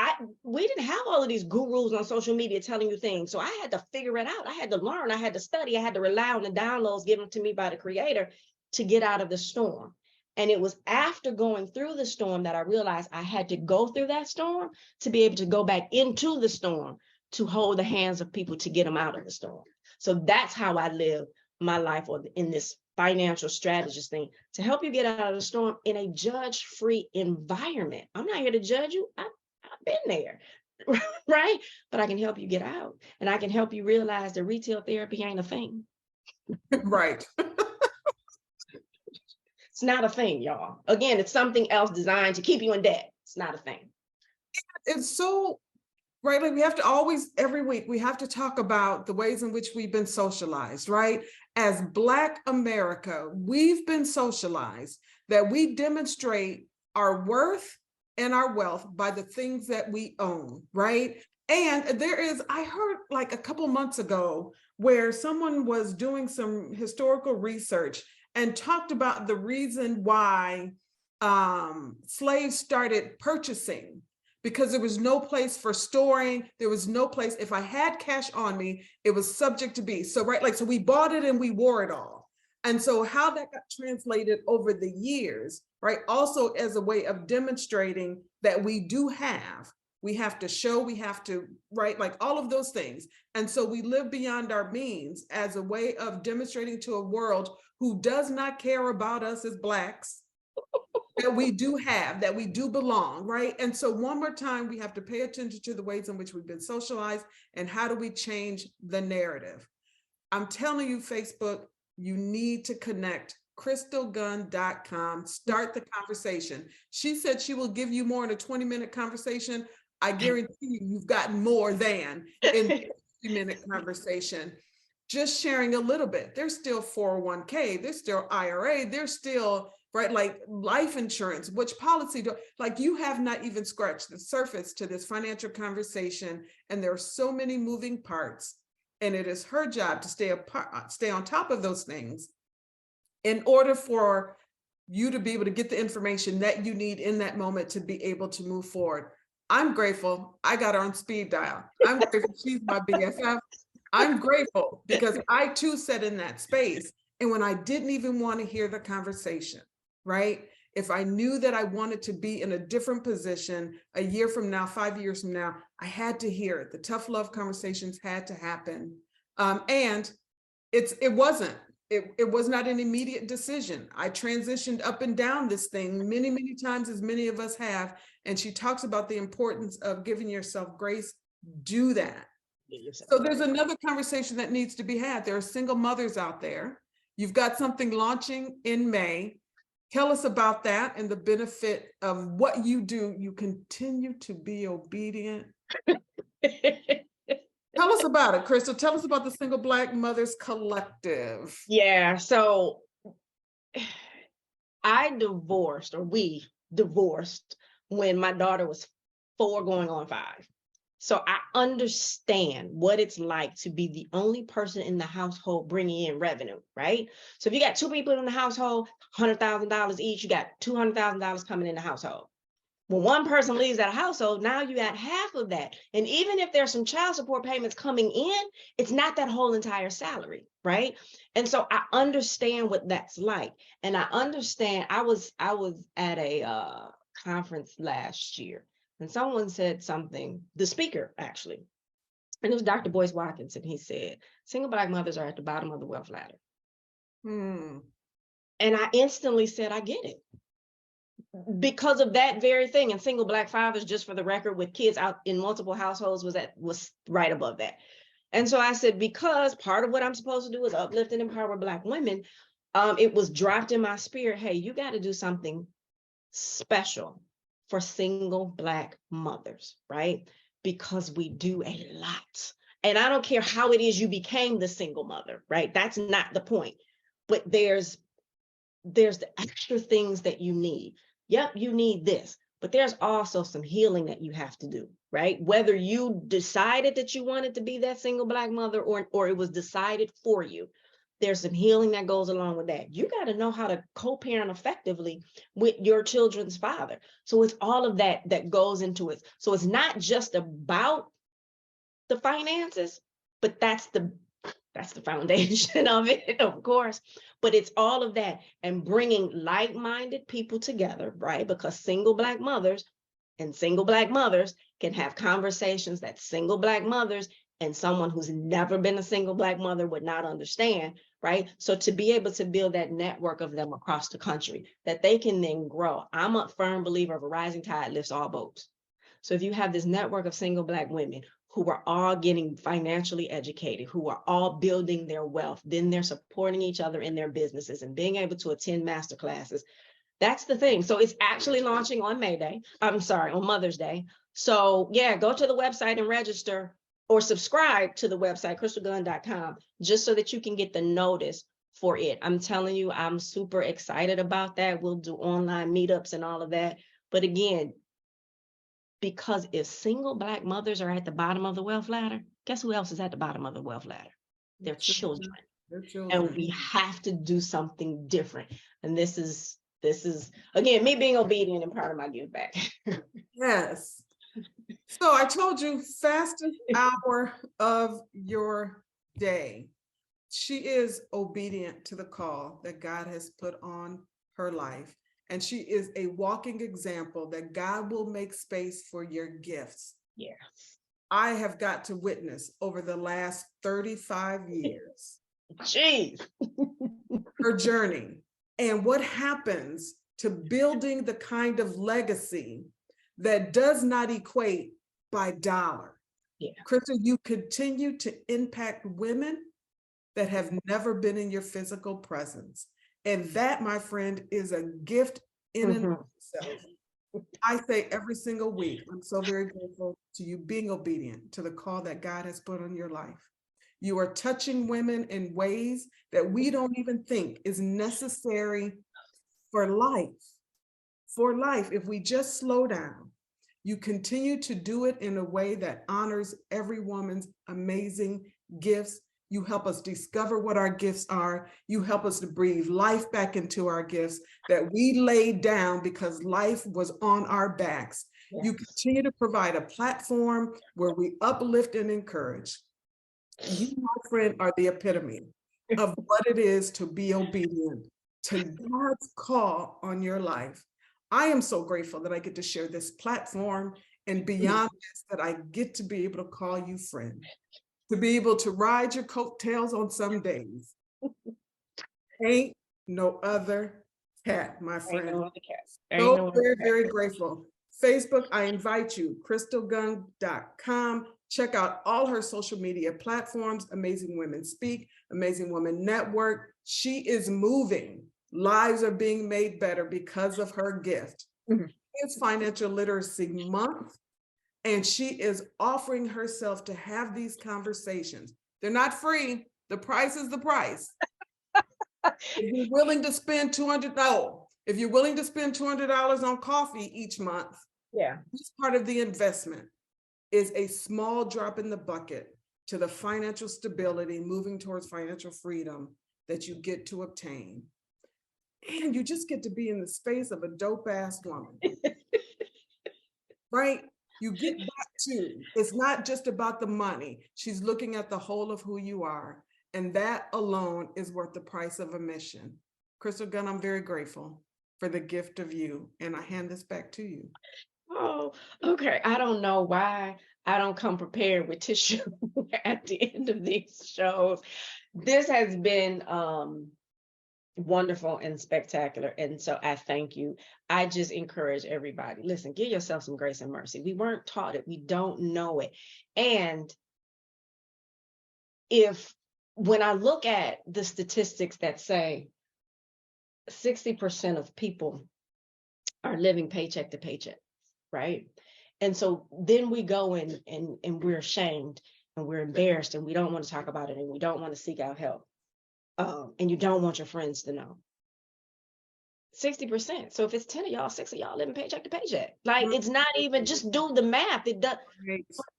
We didn't have all of these gurus on social media telling you things. So I had to figure it out. I had to learn. I had to study. I had to rely on the downloads given to me by the Creator to get out of the storm. And it was after going through the storm that I realized I had to go through that storm to be able to go back into the storm, to hold the hands of people to get them out of the storm. So that's how I live my life in this financial strategist thing, to help you get out of the storm in a judge-free environment. I'm not here to judge you. I've been there, right? But I can help you get out, and I can help you realize that retail therapy ain't a thing. Right. It's not a thing, y'all. Again, it's something else designed to keep you in debt. It's not a thing. It's so right. Like, we have to always, every week, we have to talk about the ways in which we've been socialized, right? As Black America, we've been socialized that we demonstrate our worth and our wealth by the things that we own, right? And I heard like a couple months ago where someone was doing some historical research and talked about the reason why slaves started purchasing, because there was no place for storing. There was no place. If I had cash on me, it was subject to be. So, right, like, so we bought it and we wore it all. And so how that got translated over the years, right, also as a way of demonstrating that we have to show, we have to, right, like all of those things. And so we live beyond our means as a way of demonstrating to a world who does not care about us as Blacks, that we do have, that we do belong, right? And so one more time, we have to pay attention to the ways in which we've been socialized and how do we change the narrative. I'm telling you, Facebook, you need to connect. crystalgunn.com, start the conversation. She said she will give you more in a 20-minute conversation. I guarantee you've gotten more than in a 20-minute conversation. Just sharing a little bit. There's still 401k, there's still IRA, there's still, right, like life insurance, which policy like, you have not even scratched the surface to this financial conversation. And there are so many moving parts, and it is her job to stay on top of those things in order for you to be able to get the information that you need in that moment to be able to move forward. I'm grateful I got her on speed dial. I'm grateful she's my BFF. I'm grateful because I too sat in that space. And when I didn't even want to hear the conversation, right? If I knew that I wanted to be in a different position a year from now, 5 years from now, I had to hear it. The tough love conversations had to happen. And it was not an immediate decision. I transitioned up and down this thing many, many times, as many of us have. And she talks about the importance of giving yourself grace. Do that. So there's another conversation that needs to be had. There are single mothers out there. You've got something launching in May. Tell us about that and the benefit of what you do. You continue to be obedient. Tell us about it, Crystal. Tell us about the Single Black Mothers Collective. Yeah, so we divorced when my daughter was 4 going on 5. So I understand what it's like to be the only person in the household bringing in revenue, right? So if you got 2 people in the household, $100,000 each, you got $200,000 coming in the household. When one person leaves that household, now you got half of that. And even if there's some child support payments coming in, it's not that whole entire salary, right? And so I understand what that's like. And I understand, I was at a conference last year, and someone said something, the speaker actually, and it was Dr. Boyce Watkins, and he said, single Black mothers are at the bottom of the wealth ladder. And I instantly said, I get it. Because of that very thing. And single Black fathers, just for the record, with kids out in multiple households was right above that. And so I said, because part of what I'm supposed to do is uplift and empower Black women, it was dropped in my spirit, hey, you got to do something special for single Black mothers, right? Because we do a lot. And I don't care how it is you became the single mother, right? That's not the point. But there's the extra things that you need. Yep, you need this, but there's also some healing that you have to do, right? Whether you decided that you wanted to be that single Black mother or it was decided for you, there's some healing that goes along with that. You got to know how to co-parent effectively with your children's father. So it's all of that that goes into it. So it's not just about the finances, but that's the foundation of it, of course, but it's all of that and bringing like-minded people together, right? Because single Black mothers and single Black mothers can have conversations that single Black mothers and someone who's never been a single Black mother would not understand, right? So to be able to build that network of them across the country that they can then grow. I'm a firm believer of a rising tide lifts all boats. So if you have this network of single Black women who are all getting financially educated, who are all building their wealth, then they're supporting each other in their businesses and being able to attend master classes. That's the thing. So it's actually launching on on Mother's Day. So yeah, go to the website and register or subscribe to the website, crystalgunn.com, just so that you can get the notice for it. I'm telling you, I'm super excited about that. We'll do online meetups and all of that. But again, because if single Black mothers are at the bottom of the wealth ladder, guess who else is at the bottom of the wealth ladder? Their children. And we have to do something different. And this is again, me being obedient and part of my give back. Yes. So I told you, fastest hour of your day. She is obedient to the call that God has put on her life. And she is a walking example that God will make space for your gifts. Yeah. I have got to witness over the last 35 years. Jeez. Her journey and what happens to building the kind of legacy that does not equate by dollar. Yeah. Crystal, you continue to impact women that have never been in your physical presence. And that, my friend, is a gift in and of itself. I say every single week, I'm so very grateful to you being obedient to the call that God has put on your life. You are touching women in ways that we don't even think is necessary for life. For life, if we just slow down, you continue to do it in a way that honors every woman's amazing gifts You help us discover what our gifts are. You help us to breathe life back into our gifts that we laid down because life was on our backs. Yes. You continue to provide a platform where we uplift and encourage. You, my friend, are the epitome of what it is to be obedient to God's call on your life. I am so grateful that I get to share this platform, and beyond this, that I get to be able to call you friend, to be able to ride your coattails on some days. Ain't no other cat, my friend. Ain't no other cat. So very, very grateful. Facebook, I invite you, crystalgunn.com. Check out all her social media platforms, Amazing Women Speak, Amazing Women Network. She is moving. Lives are being made better because of her gift. It's Financial Literacy Month, and she is offering herself to have these conversations. They're not free. The price is the price. If you're willing to spend if you're willing to spend $200 on coffee each month, this part of the investment is a small drop in the bucket to the financial stability, moving towards financial freedom that you get to obtain. And you just get to be in the space of a dope ass woman. Right? You get back to, it's not just about the money. She's looking at the whole of who you are. And that alone is worth the price of admission. Crystal Gunn, I'm very grateful for the gift of you. And I hand this back to you. Oh, okay. I don't know why I don't come prepared with tissue at the end of these shows. This has been wonderful and spectacular. And so I thank you. I just encourage everybody, listen, give yourself some grace and mercy. We weren't taught it. We don't know it. And when I look at the statistics that say 60% of people are living paycheck to paycheck, right? And so then we go and we're ashamed and we're embarrassed and we don't want to talk about it and we don't want to seek out help. And you don't want your friends to know. 60%. So if it's 10 of y'all, 6 of y'all living paycheck to paycheck. Like, it's not even, just do the math. It does.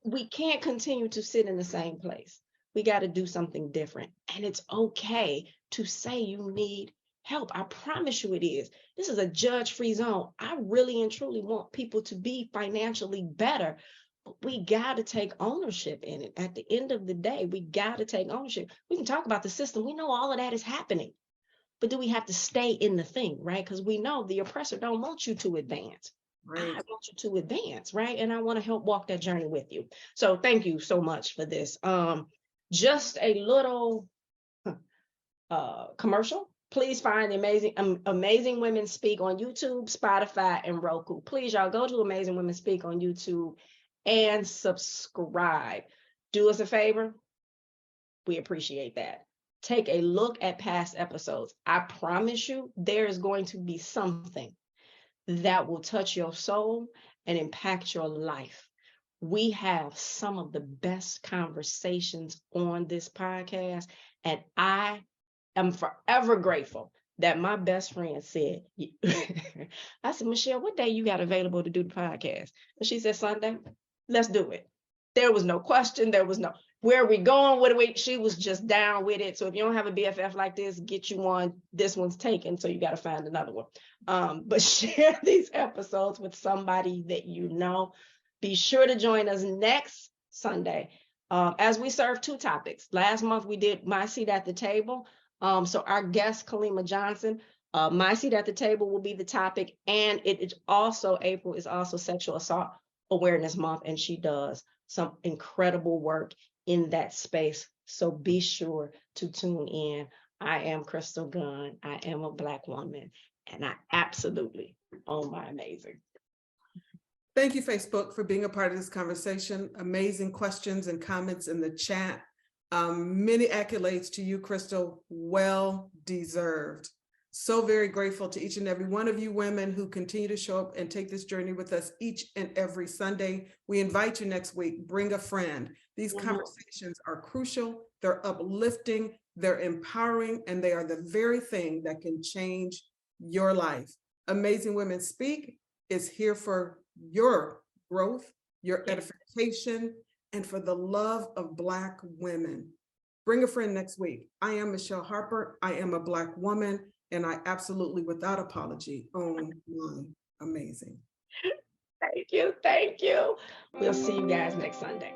We can't continue to sit in the same place. We got to do something different. And it's okay to say you need help. I promise you it is. This is a judge-free zone. I really and truly want people to be financially better. But we got to take ownership in it. At the end of the day, we got to take ownership. We can talk about the system. We know all of that is happening. But do we have to stay in the thing, right? Because we know the oppressor don't want you to advance. Right. I want you to advance, right? And I want to help walk that journey with you. So thank you so much for this. Just a little commercial. Please find the Amazing Women Speak on YouTube, Spotify, and Roku. Please, y'all, go to Amazing Women Speak on YouTube and subscribe. Do us a favor. We appreciate that. Take a look at past episodes. I promise you, there is going to be something that will touch your soul and impact your life. We have some of the best conversations on this podcast, and I am forever grateful that my best friend said, I said, Michele, what day you got available to do the podcast? And she said, Sunday. Let's do it. There was no question. There was no, where are we going? What are we? She was just down with it. So if you don't have a BFF like this, get you one. This one's taken, so you got to find another one. But share these episodes with somebody that you know. Be sure to join us next Sunday as we serve 2 topics. Last month we did My Seat at the Table. So our guest, Kalima Johnson, My Seat at the Table will be the topic. And April is also Sexual Assault Awareness Month, and she does some incredible work in that space. So be sure to tune in. I am Crystal Gunn. I am a Black woman, and I absolutely own my amazing. Thank you, Facebook, for being a part of this conversation. Amazing questions and comments in the chat. Many accolades to you, Crystal. Well deserved. So very grateful to each and every one of you women who continue to show up and take this journey with us each and every Sunday. We invite you next week. Bring a friend. These conversations are crucial. They're uplifting. They're empowering. And they are the very thing that can change your life. Amazing Women Speak is here for your growth, your edification, and for the love of Black women. Bring a friend next week. I am Michele Harper. I am a Black woman, and I absolutely, without apology, own my amazing. Thank you. Thank you. We'll see you guys next Sunday.